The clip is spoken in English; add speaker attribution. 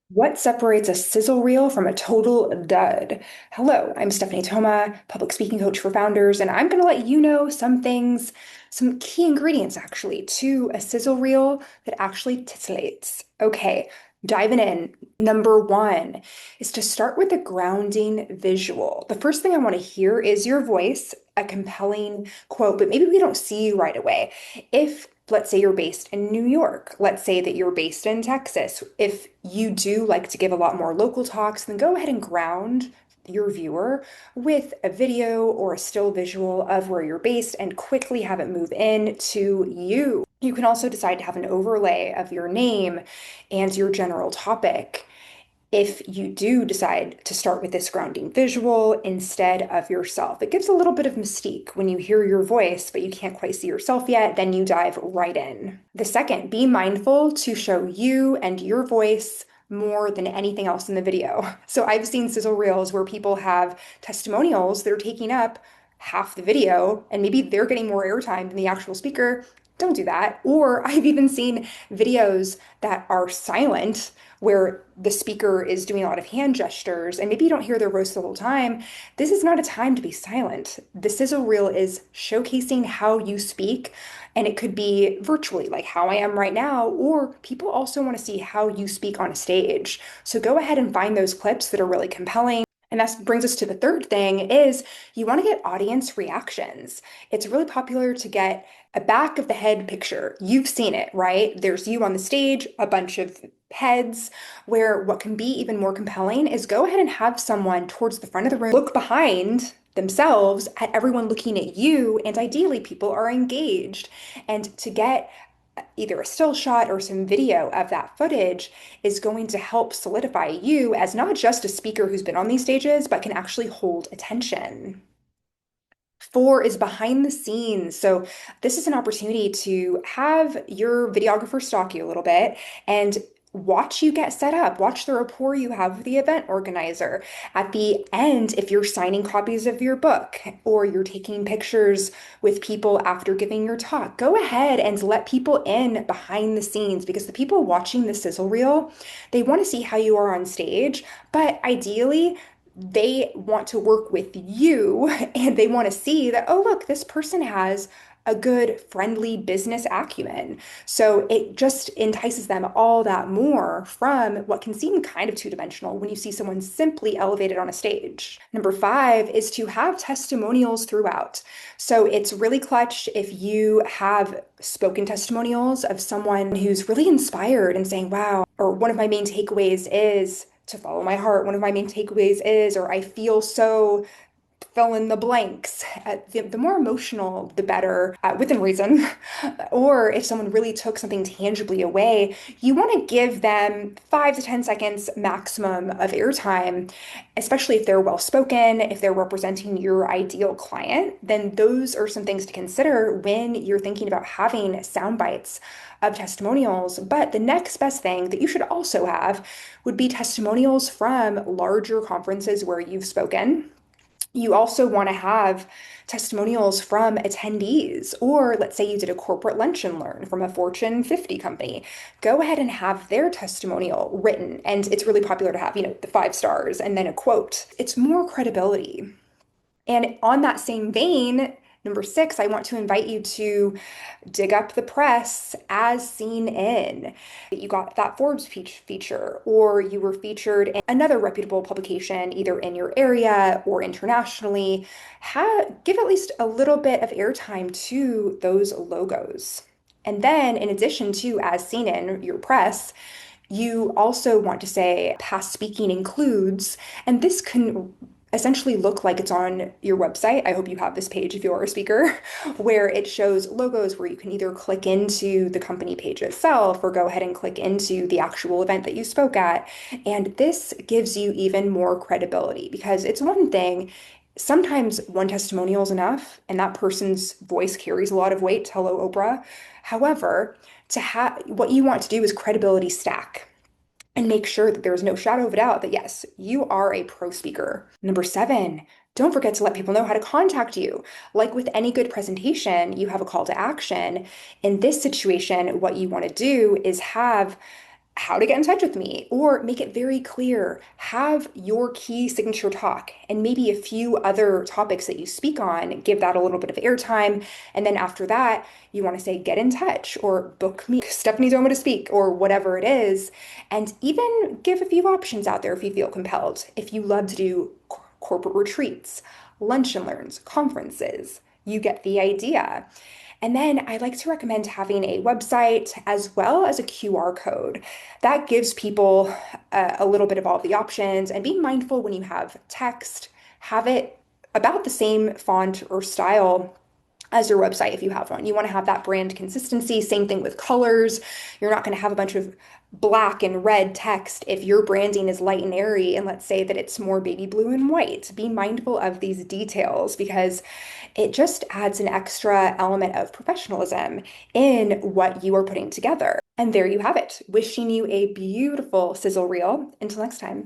Speaker 1: What separates a sizzle reel from a total dud? Hello, I'm Stephanie Toma, public speaking coach for founders, and I'm going to let you know some things, some key ingredients actually, to a sizzle reel that actually titillates. Okay, diving in. Number one is to start with a grounding visual. The first thing I want to hear is your voice, a compelling quote, but maybe we don't see you right away. If let's say you're based in New York. Let's say that you're based in Texas. If you do like to give a lot more local talks, then go ahead and ground your viewer with a video or a still visual of where you're based and quickly have it move in to you. You can also decide to have an overlay of your name and your general topic if you do decide to start with this grounding visual instead of yourself. It gives a little bit of mystique when you hear your voice, but you can't quite see yourself yet, then you dive right in. The second, be mindful to show you and your voice more than anything else in the video. So I've seen sizzle reels where people have testimonials that are taking up half the video, and maybe they're getting more airtime than the actual speaker. Don't do that. Or I've even seen videos that are silent where the speaker is doing a lot of hand gestures and maybe you don't hear their voice the whole time. This is not a time to be silent. The sizzle reel is showcasing how you speak, and it could be virtually, like how I am right now, or people also want to see how you speak on a stage. So go ahead and find those clips that are really compelling. And that brings us to the third thing is you want to get audience reactions. It's really popular to get a back of the head picture. You've seen it, right? There's you on the stage, a bunch of heads, where what can be even more compelling is go ahead and have someone towards the front of the room look behind themselves at everyone looking at you, and ideally people are engaged. And to get either a still shot or some video of that footage is going to help solidify you as not just a speaker who's been on these stages, but can actually hold attention. Four is behind the scenes. So, this is an opportunity to have your videographer stalk you a little bit and watch you get set up, watch the rapport you have with the event organizer. At the end, if you're signing copies of your book or you're taking pictures with people after giving your talk, go ahead and let people in behind the scenes because the people watching the sizzle reel, they want to see how you are on stage, but ideally, they want to work with you and they want to see that, oh, look, this person has a good, friendly business acumen. So it just entices them all that more from what can seem kind of two-dimensional when you see someone simply elevated on a stage. Number five is to have testimonials throughout. So it's really clutch if you have spoken testimonials of someone who's really inspired and saying, wow, or one of my main takeaways is to follow my heart. One of my main takeaways is, or I feel so fill in the blanks. The more emotional, the better, within reason. Or if someone really took something tangibly away, you want to give them 5 to 10 seconds maximum of airtime, especially if they're well spoken, if they're representing your ideal client, then those are some things to consider when you're thinking about having sound bites of testimonials. But the next best thing that you should also have would be testimonials from larger conferences where you've spoken. You also want to have testimonials from attendees, or let's say you did a corporate lunch and learn from a Fortune 50 company. Go ahead and have their testimonial written. And it's really popular to have, the 5 stars and then a quote. It's more credibility. And on that same vein, number six, I want to invite you to dig up the press as seen in. You got that Forbes feature, or you were featured in another reputable publication, either in your area or internationally. Give at least a little bit of airtime to those logos. And then, in addition to as seen in your press, you also want to say past speaking includes, and this can essentially look like it's on your website. I hope you have this page if you're a speaker, where it shows logos where you can either click into the company page itself or go ahead and click into the actual event that you spoke at. And this gives you even more credibility because it's one thing. Sometimes one testimonial is enough, and that person's voice carries a lot of weight. Hello, Oprah. However, to have what you want to do is credibility stack and make sure that there's no shadow of a doubt that yes, you are a pro speaker. Number seven, don't forget to let people know how to contact you. Like with any good presentation, you have a call to action. In this situation, what you want to do is have how to get in touch with me, or make it very clear. Have your key signature talk and maybe a few other topics that you speak on, give that a little bit of airtime. And then after that, you want to say, get in touch or book me, Stephanie Doma to speak, or whatever it is. And even give a few options out there if you feel compelled. If you love to do corporate retreats, lunch and learns, conferences, you get the idea. And then I like to recommend having a website as well as a QR code. That gives people a little bit of all the options, and be mindful when you have text, have it about the same font or style as your website if you have one. You want to have that brand consistency. Same thing with colors. You're not going to have a bunch of black and red text if your branding is light and airy, and let's say that it's more baby blue and white. Be mindful of these details because it just adds an extra element of professionalism in what you are putting together. And there you have it. Wishing you a beautiful sizzle reel. Until next time.